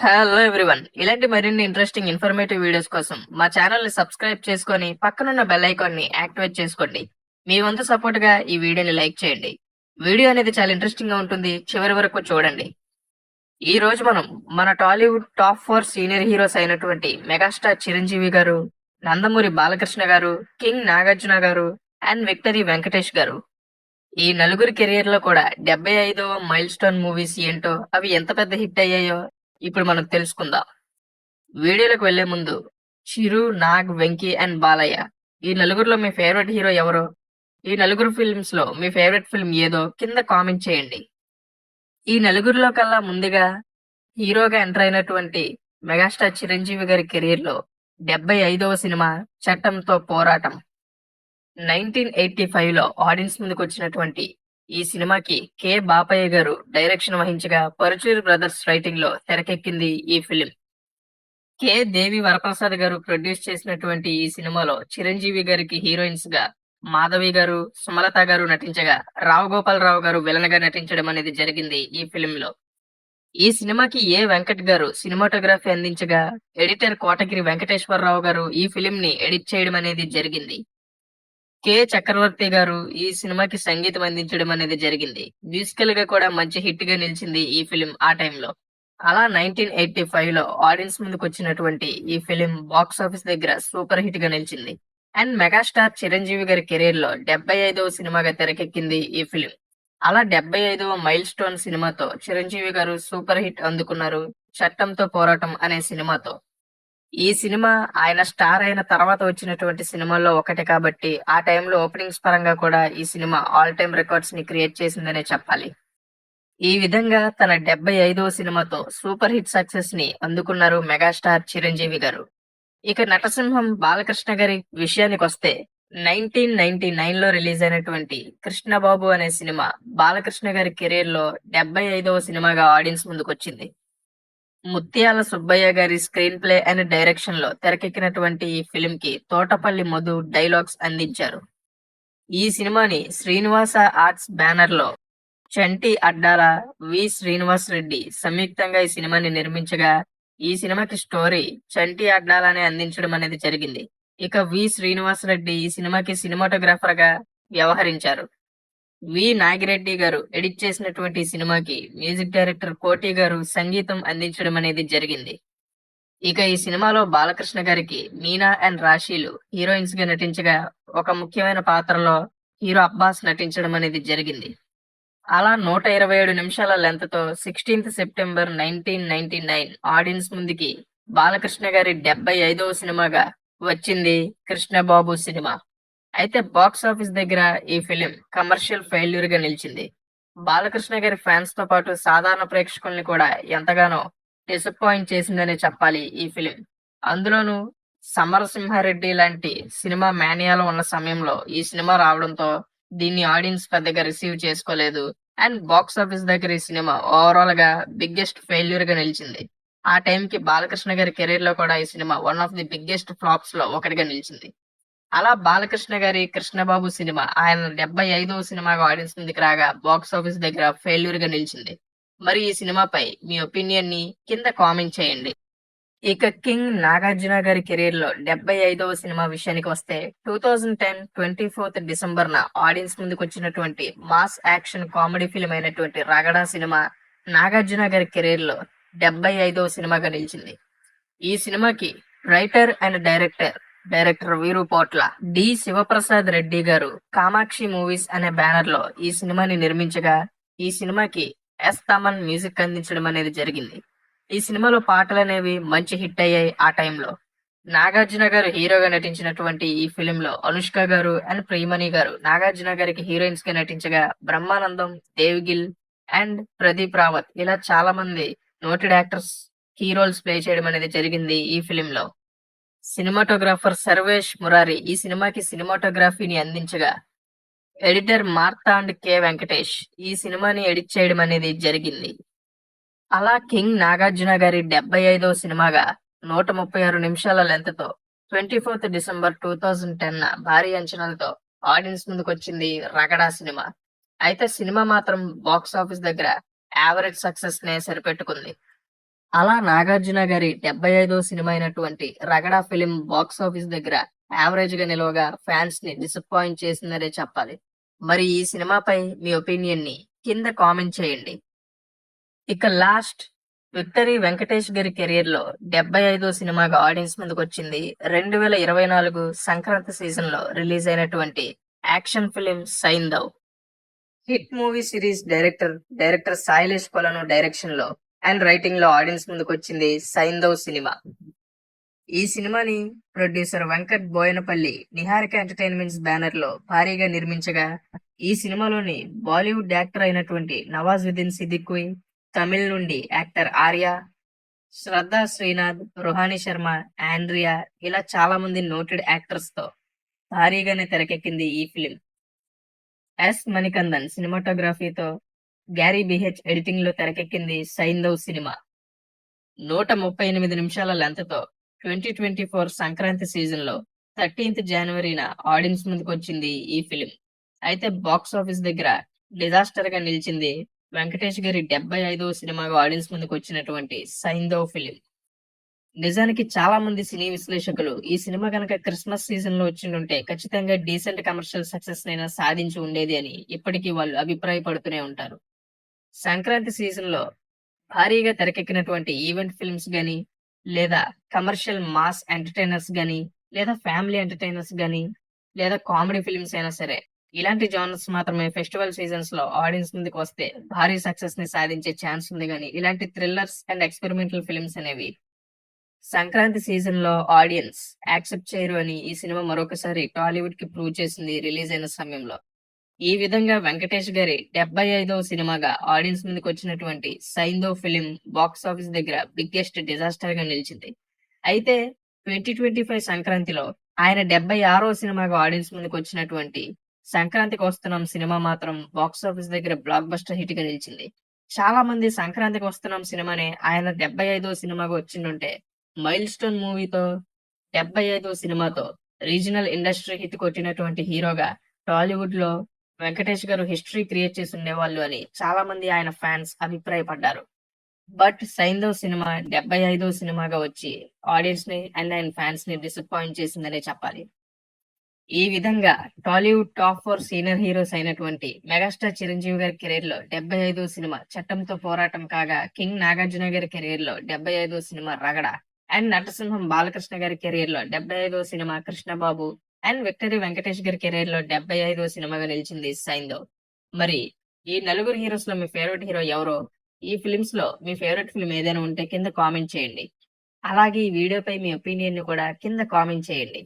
Hello everyone. ఇలాంటి మరిన్ని interesting informative videos కోసం మా ఛానల్ ని సబ్స్క్రైబ్ చేసుకొని పక్కనున్న బెల్ ఐకాన్ ని యాక్టివేట్ చేసుకోండి. మీ వంతు సపోర్ట్ గా ఈ వీడియోని లైక్ చేయండి. వీడియో అనేది చాలా ఇంట్రెస్టింగ్ గా ఉంటుంది. చివరి వరకు చూడండి. ఈ రోజు మనం మన టాలీవుడ్ టాప్ 4 సీనియర్ హీరోస్ అయినటువంటి మెగాస్టార్ చిరంజీవి గారు, నందమూరి బాలకృష్ణ గారు, కింగ్ నాగార్జున గారు అండ్ విక్టరీ వెంకటేష్ గారు ఈ నలుగురి కెరియర్ లో కూడా 75వ మైల్ స్టోన్ మూవీస్ ఏంటో, అవి ఎంత పెద్ద హిట్ అయ్యాయో ఇప్పుడు మనం తెలుసుకుందాం. వీడియోలోకి వెళ్లే ముందు చిరు, నాగ్, వెంకీ అండ్ బాలయ్య ఈ నలుగురిలో మీ ఫేవరెట్ హీరో ఎవరో, ఈ నలుగురు ఫిల్మ్స్ లో మీ ఫేవరెట్ ఫిల్మ్ ఏదో కింద కామెంట్ చేయండి. ఈ నలుగురిలో కల్లా ముందుగా హీరోగా ఎంటర్ అయినటువంటి మెగాస్టార్ చిరంజీవి గారి కెరీర్ లో 75వ సినిమా చట్టంతో పోరాటం. 1985 లో ఆడియన్స్ ముందుకు వచ్చినటువంటి ఈ సినిమాకి కె బాపయ్య గారు డైరెక్షన్ వహించగా పరుచూరి బ్రదర్స్ రైటింగ్ లో తెరకెక్కింది ఈ ఫిలిం. కె దేవి వరప్రసాద్ గారు ప్రొడ్యూస్ చేసినటువంటి ఈ సినిమాలో చిరంజీవి గారికి హీరోయిన్స్ గా మాధవి గారు, సుమలత గారు నటించగా రావు గోపాలరావు గారు విలన్ గా నటించడం అనేది జరిగింది ఈ ఫిలిం లో. ఈ సినిమాకి ఏ వెంకట్ గారు సినిమాటోగ్రఫీ అందించగా ఎడిటర్ కోటగిరి వెంకటేశ్వరరావు గారు ఈ ఫిలిం ని ఎడిట్ చేయడం అనేది జరిగింది. కె చక్రవర్తి గారు ఈ సినిమాకి సంగీతం అందించడం అనేది జరిగింది. మ్యూజికల్ గా కూడా మంచి హిట్ గా నిలిచింది ఈ ఫిలిం ఆ టైంలో. అలా 1985 లో ఆడియన్స్ ముందుకు వచ్చినటువంటి ఈ ఫిలిం బాక్స్ ఆఫీస్ దగ్గర సూపర్ హిట్ గా నిలిచింది. అండ్ మెగాస్టార్ చిరంజీవి గారి కెరీర్ లో 75వ సినిమాగా తెరకెక్కింది ఈ ఫిలిం. అలా 75వ మైల్ స్టోన్ సినిమాతో చిరంజీవి గారు సూపర్ హిట్ అందుకున్నారు చట్టంతో పోరాటం అనే సినిమాతో. ఈ సినిమా ఆయన స్టార్ అయిన తర్వాత వచ్చినటువంటి సినిమాల్లో ఒకటి కాబట్టి ఆ టైంలో ఓపెనింగ్స్ పరంగా కూడా ఈ సినిమా ఆల్ టైమ్ రికార్డ్స్ ని క్రియేట్ చేసిందనే చెప్పాలి. ఈ విధంగా తన 75వ సినిమాతో సూపర్ హిట్ సక్సెస్ ని అందుకున్నారు మెగాస్టార్ చిరంజీవి గారు. ఇక నటసింహం బాలకృష్ణ గారి విషయానికి వస్తే 1999 లో రిలీజ్ అయినటువంటి కృష్ణబాబు అనే సినిమా బాలకృష్ణ గారి కెరీర్ లో 75వ సినిమాగా ఆడియన్స్ ముందుకు వచ్చింది. ముత్యాల సుబ్బయ్య గారి స్క్రీన్ ప్లే అండ్ డైరెక్షన్ లో తెరకెక్కినటువంటి ఈ ఫిలిం కి తోటపల్లి మధు డైలాగ్స్ అందించారు. ఈ సినిమాని శ్రీనివాస ఆర్ట్స్ బ్యానర్ లో చంటి అడ్డాల, వి శ్రీనివాస్ రెడ్డి సంయుక్తంగా ఈ సినిమాని నిర్మించగా ఈ సినిమాకి స్టోరీ చంటి అడ్డాలనే అందించడం అనేది జరిగింది. ఇక వి శ్రీనివాస్ రెడ్డి ఈ సినిమాకి సినిమాటోగ్రాఫర్ గా వ్యవహరించారు. వి నాగిరెడ్డి గారు ఎడిట్ చేసినటువంటి ఈ సినిమాకి మ్యూజిక్ డైరెక్టర్ కోటి గారు సంగీతం అందించడం అనేది జరిగింది. ఇక ఈ సినిమాలో బాలకృష్ణ గారికి మీనా అండ్ రాశీలు హీరోయిన్స్ గా నటించగా ఒక ముఖ్యమైన పాత్రలో హీరో అబ్బాస్ నటించడం అనేది జరిగింది. అలా 127 నిమిషాల లెంత్ తో 16th సెప్టెంబర్ 1999 ఆడియన్స్ ముందుకి బాలకృష్ణ గారి 75వ సినిమాగా వచ్చింది కృష్ణబాబు సినిమా. అయితే బాక్స్ ఆఫీస్ దగ్గర ఈ ఫిలిం కమర్షియల్ ఫెయిల్యూర్ గా నిలిచింది. బాలకృష్ణ గారి ఫ్యాన్స్ తో పాటు సాధారణ ప్రేక్షకుల్ని కూడా ఎంతగానో డిసప్పాయింట్ చేసిందనే చెప్పాలి ఈ ఫిలిం. అందులోనూ సమరసింహారెడ్డి లాంటి సినిమా మేనియాలో ఉన్న సమయంలో ఈ సినిమా రావడంతో దీన్ని ఆడియన్స్ పెద్దగా రిసీవ్ చేసుకోలేదు. అండ్ బాక్స్ ఆఫీస్ దగ్గర ఈ సినిమా ఓవరాల్ గా బిగ్గెస్ట్ ఫెయిల్యూర్ గా నిలిచింది. ఆ టైం కి బాలకృష్ణ గారి కెరీర్ లో కూడా ఈ cinema one of the biggest flops లో ఒకటిగా నిలిచింది. అలా బాలకృష్ణ గారి కృష్ణబాబు సినిమా ఆయన 75వ సినిమాగా ఆడియన్స్ ముందుకు రాగా బాక్స్ ఆఫీస్ దగ్గర ఫెయిల్యూర్ గా నిలిచింది. మరి ఈ సినిమాపై మీ ఒపీనియన్ ని కింద కామెంట్ చేయండి. ఇక కింగ్ నాగార్జున గారి కెరీర్ లో 75వ సినిమా విషయానికి వస్తే 2010 24th డిసెంబర్ ఆడియన్స్ ముందుకు వచ్చినటువంటి మాస్ యాక్షన్ కామెడీ ఫిల్మ్ అయినటువంటి రగడ సినిమా నాగార్జున గారి కెరీర్ లో 75వ సినిమాగా నిలిచింది. ఈ సినిమాకి రైటర్ అండ్ డైరెక్టర్ వీరు పోట్ల డి శివప్రసాద్ రెడ్డి గారు కామాక్షి మూవీస్ అనే బ్యానర్ లో ఈ సినిమాని నిర్మించగా ఈ సినిమాకి ఎస్ తమన్ మ్యూజిక్ అందించడం అనేది జరిగింది. ఈ సినిమాలో పాటలు అనేవి మంచి హిట్ అయ్యాయి ఆ టైంలో. నాగార్జున గారు హీరోగా నటించినటువంటి ఈ ఫిలిం లో అనుష్క గారు అండ్ ప్రియమణి గారు నాగార్జున గారికి హీరోయిన్స్ గా నటించగా బ్రహ్మానందం, దేవ్గిల్ అండ్ ప్రదీప్ రావత్ ఇలా చాలా మంది నోటెడ్ యాక్టర్స్ హీరోల్స్ ప్లే చేయడం అనేది జరిగింది ఈ ఫిలిం లో. సినిమాటోగ్రాఫర్ సర్వేష్ మురారి ఈ సినిమాకి సినిమాటోగ్రఫీని అందించగా editor Marthand K Venkatesh ఈ సినిమాని ఎడిట్ చేయడం అనేది జరిగింది. అలా కింగ్ నాగార్జున గారి 75వ సినిమాగా 136 నిమిషాల లెంత్ తో 24th డిసెంబర్ 2010 భారీ అంచనాలతో ఆడియన్స్ ముందుకు వచ్చింది రగడా సినిమా. అయితే సినిమా మాత్రం బాక్స్ ఆఫీస్ దగ్గర యావరేజ్ సక్సెస్ నే సరిపెట్టుకుంది. అలా నాగార్జున గారి 75వ సినిమా అయినటువంటి 'రగడ' ఫిలిం బాక్స్ ఆఫీస్ దగ్గర యావరేజ్ గా నిలవగా ఫ్యాన్స్ ని డిసప్పాయింట్ చేసిందనే చెప్పాలి. మరి ఈ సినిమాపై మీ ఒపీనియన్ ని కింద కామెంట్ చేయండి. ఇక లాస్ట్ విక్టరీ వెంకటేష్ గారి కెరీర్ లో 75వ సినిమాగా ఆడియన్స్ ముందుకు వచ్చింది 2024 సంక్రాంతి సీజన్ లో రిలీజ్ అయినటువంటి action film Saindhav. Hit movie series director Sailesh Kolanu direction లో అండ్ రైటింగ్ లో ఆడియన్స్ ముందుకు వచ్చింది సైందవ్ సినిమా. ఈ సినిమాని producer Venkat Boyanapalli Niharika entertainments banner లో భారీగా నిర్మించగా, ఈ సినిమాలోని బాలీవుడ్ యాక్టర్ అయినటువంటి నవాజుద్దీన్ సిద్దికీ, తమిళ్ నుండి యాక్టర్ ఆర్య, శ్రద్ధా శ్రీనాథ్, రుహాని శర్మ, ఆండ్రియా ఇలా చాలా మంది నోటెడ్ యాక్టర్స్ తో భారీగానే తెరకెక్కింది ఈ ఫిలిం. ఎస్ మణికందన్ సినిమాటోగ్రఫీతో, గ్యారీ బిహెచ్ ఎడిటింగ్ లో తెరకెక్కింది సైందవ్ సినిమా. 138 నిమిషాల లెంత్ తో 2024 సంక్రాంతి సీజన్ లో 13th జనవరిన ఆడియన్స్ ముందుకు వచ్చింది ఈ ఫిలిం. అయితే బాక్స్ ఆఫీస్ దగ్గర డిజాస్టర్ గా నిలిచింది వెంకటేష్ గారి 75వ సినిమాగా ఆడియన్స్ ముందుకు వచ్చినటువంటి సైందవ్ ఫిలిం. నిజానికి చాలా మంది సినీ విశ్లేషకులు ఈ సినిమా కనుక క్రిస్మస్ సీజన్ లో వచ్చిండుంటే ఖచ్చితంగా డీసెంట్ కమర్షియల్ సక్సెస్ నైనా సాధించి ఉండేది అని ఇప్పటికీ వాళ్ళు అభిప్రాయపడుతూనే ఉంటారు. సంక్రాంతి సీజన్ లో భారీగా తెరకెక్కినటువంటి ఈవెంట్ ఫిల్మ్స్ గాని, లేదా కమర్షియల్ మాస్ ఎంటర్టైనర్స్ గాని, లేదా ఫ్యామిలీ ఎంటర్టైనర్స్ గాని, లేదా కామెడీ ఫిల్మ్స్ అయినా సరే, ఇలాంటి జానర్స్ మాత్రమే ఫెస్టివల్ సీజన్స్ లో ఆడియన్స్ ముందుకు వస్తే భారీ సక్సెస్ ని సాధించే ఛాన్స్ ఉంది గాని, ఇలాంటి థ్రిల్లర్స్ అండ్ ఎక్స్పెరిమెంటల్ ఫిల్మ్స్ అనేవి సంక్రాంతి సీజన్ లో ఆడియన్స్ యాక్సెప్ట్ చేయరు అని ఈ సినిమా మరొకసారి టాలీవుడ్ కి ప్రూవ్ చేసింది రిలీజ్ అయిన సమయంలో. ఈ విధంగా వెంకటేష్ గారి 75వ సినిమాగా ఆడియన్స్ ముందుకు వచ్చినటువంటి సైందవ్ ఫిలిం బాక్స్ ఆఫీస్ దగ్గర బిగ్గెస్ట్ డిజాస్టర్ గా నిలిచింది. అయితే 2025 సంక్రాంతిలో ఆయన 76వ సినిమాగా ఆడియన్స్ ముందుకు వచ్చినటువంటి సంక్రాంతికి వస్తున్నాం సినిమా మాత్రం బాక్స్ ఆఫీస్ దగ్గర బ్లాక్ బస్టర్ హిట్ గా నిలిచింది. చాలా మంది సంక్రాంతికి వస్తున్నాం సినిమానే ఆయన 75వ సినిమాగా వచ్చిండుంటే మైల్ స్టోన్ మూవీతో 75వ సినిమాతో రీజనల్ ఇండస్ట్రీ హిట్ కొట్టినటువంటి హీరోగా టాలీవుడ్ లో వెంకటేష్ గారు హిస్టరీ క్రియేట్ చేసి ఉండేవాళ్ళు అని చాలా మంది ఆయన ఫ్యాన్స్ అభిప్రాయపడ్డారు. బట్ సైందవ్ సినిమా 75వ సినిమాగా వచ్చి ఆడియన్స్ ని అండ్ ఆయన ఫ్యాన్స్ ని డిసప్పాయింట్ చేసిందనే చెప్పాలి. ఈ విధంగా టాలీవుడ్ టాప్ 4 సీనియర్ హీరోస్ అయినటువంటి మెగాస్టార్ చిరంజీవి గారి కెరీర్ లో 75వ సినిమా చట్టంతో పోరాటం కాగా, కింగ్ నాగార్జున గారి కెరీర్ లో 75వ సినిమా రగడ, అండ్ నటసింహం బాలకృష్ణ గారి కెరీర్ లో 75వ సినిమా కృష్ణబాబు, అండ్ విక్టరీ వెంకటేష్ గారి కెరీర్ లో 75వ సినిమాగా నిలిచింది సైందవ్. మరి ఈ నలుగురు హీరోస్ లో మీ ఫేవరెట్ హీరో ఎవరో, ఈ ఫిలిమ్స్ లో మీ ఫేవరెట్ ఫిల్మ్ ఏదైనా ఉంటే కింద కామెంట్ చేయండి. అలాగే ఈ వీడియోపై మీ ఒపీనియన్ ని కూడా కింద కామెంట్ చేయండి.